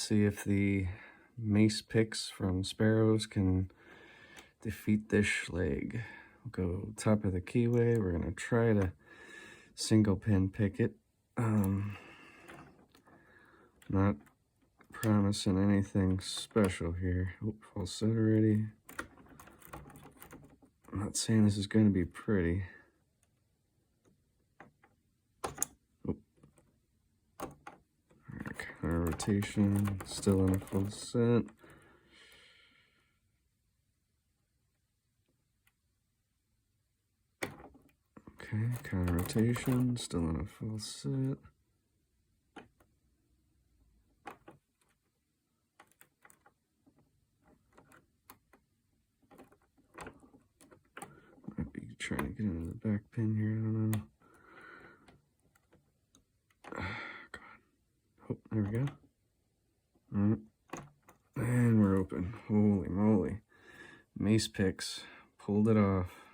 see if the Mace picks from Sparrows can defeat this Schlage. We'll go top of the keyway. We're gonna try to single pin pick it. Not promising anything special here. Oop, full set already. I'm not saying this is gonna be pretty. Oop. Counter rotation, still in a full set. Okay, counter rotation, still in a full set. Might be trying to get into the back pin here, I don't know. God. Oh, there we go. Alright. And we're open. Holy moly. Mace picks. Pulled it off.